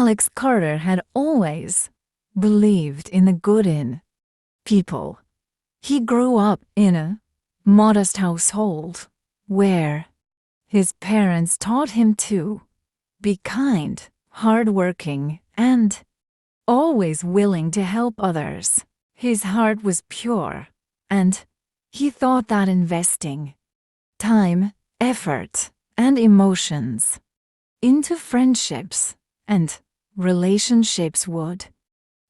Alex Carter had always believed in the good in people. He grew up in a modest household where his parents taught him to be kind, hardworking, and always willing to help others. His heart was pure, and he thought that investing time, effort, and emotions into friendships and relationships would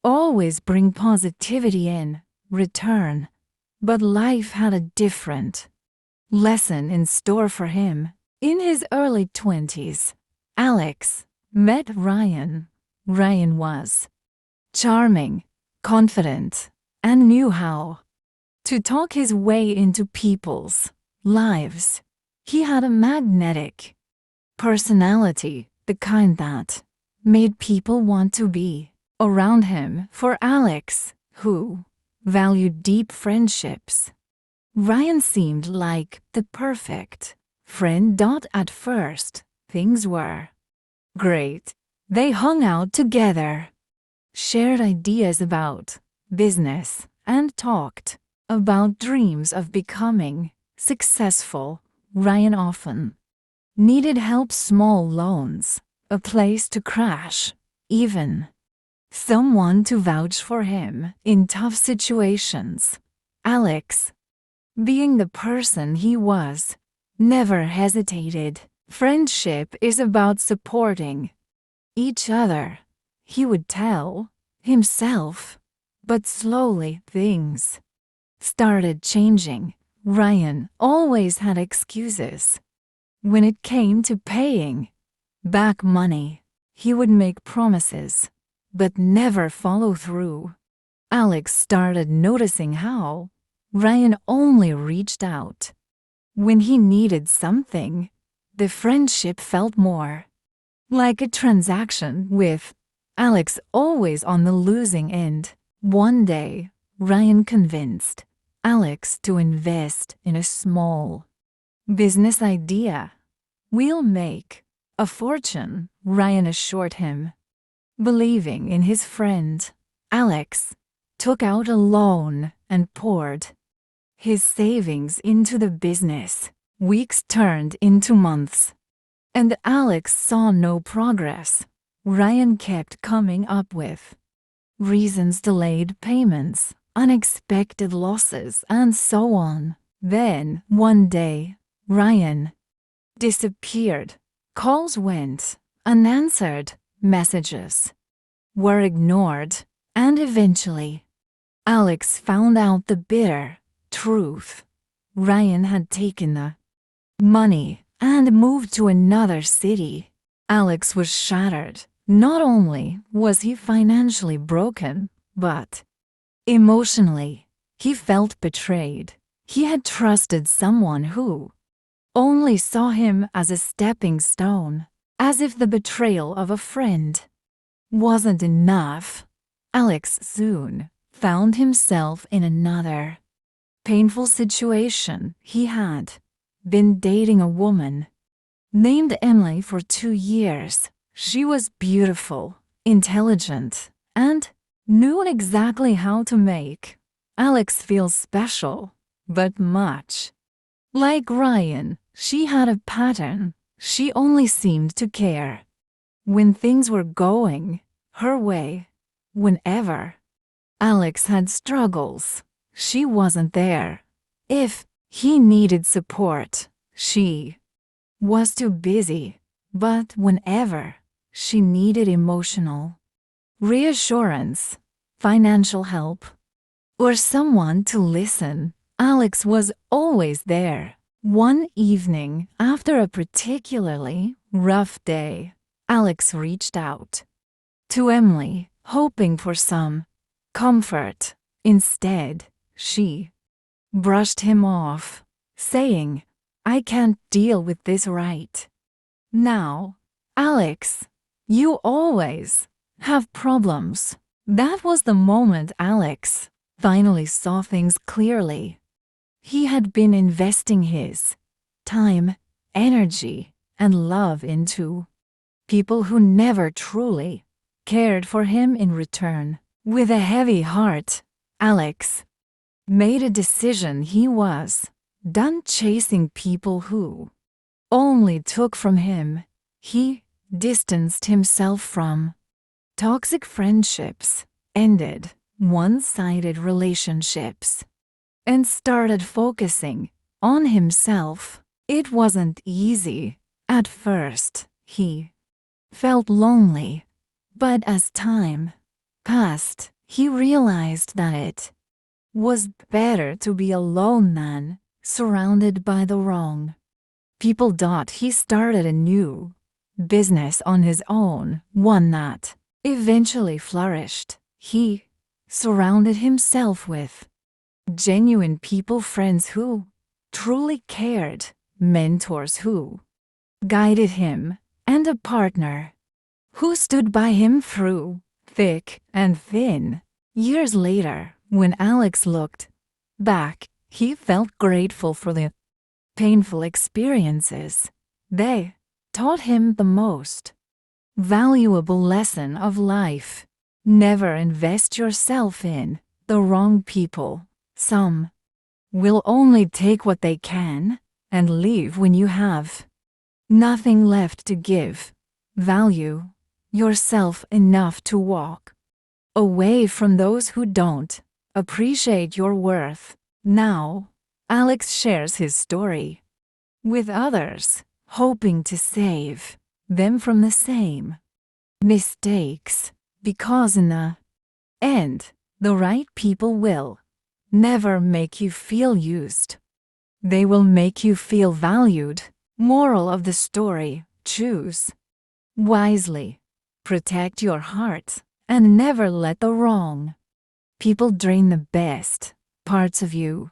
always bring positivity in return. But life had a different lesson in store for him. In his early 20s, Alex met Ryan. Ryan was charming, confident, and knew how to talk his way into people's lives. He had a magnetic personality, the kind that made people want to be around him. For Alex, who valued deep friendships, Ryan seemed like the perfect friend. At first, things were great. They hung out together, shared ideas about business, and talked about dreams of becoming successful. Ryan often needed help, small loans, a place to crash, even someone to vouch for him in tough situations. Alex, being the person he was, never hesitated. Friendship is about supporting each other, he would tell himself. But slowly things started changing. Ryan always had excuses. When it came to paying back money, he would make promises, but never follow through. Alex started noticing how Ryan only reached out when he needed something. The friendship felt more like a transaction, with Alex always on the losing end. One day, Ryan convinced Alex to invest in a small business idea. "We'll make a fortune," Ryan assured him. Believing in his friend, Alex took out a loan and poured his savings into the business. Weeks turned into months, and Alex saw no progress. Ryan kept coming up with reasons: delayed payments, unexpected losses, and so on. Then, one day, Ryan disappeared. Calls went unanswered, messages were ignored, and eventually, Alex found out the bitter truth. Ryan had taken the money and moved to another city. Alex was shattered. Not only was he financially broken, but emotionally, he felt betrayed. He had trusted someone who only saw him as a stepping stone, as if the betrayal of a friend wasn't enough. Alex soon found himself in another painful situation. He had been dating a woman named Emily for 2 years. She was beautiful, intelligent, and knew exactly how to make Alex feel special. But much like Ryan, she had a pattern. She only seemed to care when things were going her way. Whenever Alex had struggles, she wasn't there. If he needed support, she was too busy. But whenever she needed emotional reassurance, financial help, or someone to listen, Alex was always there. One evening, after a particularly rough day, Alex reached out to Emily, hoping for some comfort. Instead, she brushed him off, saying, "I can't deal with this right now, Alex. You always have problems." That was the moment Alex finally saw things clearly. He had been investing his time, energy, and love into people who never truly cared for him in return. With a heavy heart, Alex made a decision. He was done chasing people who only took from him. He distanced himself from toxic friendships, ended one-sided relationships, and started focusing on himself. It wasn't easy. At first, he felt lonely, but as time passed, he realized that it was better to be alone than surrounded by the wrong people. He started a new business on his own, one that eventually flourished. He surrounded himself with genuine people, friends who truly cared, mentors who guided him, and a partner who stood by him through thick and thin. Years later, when Alex looked back, he felt grateful for the painful experiences. They taught him the most valuable lesson of life. Never invest yourself in the wrong people. Some will only take what they can and leave when you have nothing left to give. Value yourself enough to walk away from those who don't appreciate your worth. Now, Alex shares his story with others, hoping to save them from the same mistakes, because in the end, the right people will never make you feel used. They will make you feel valued. Moral of the story: choose wisely, protect your heart, and never let the wrong people drain the best parts of you.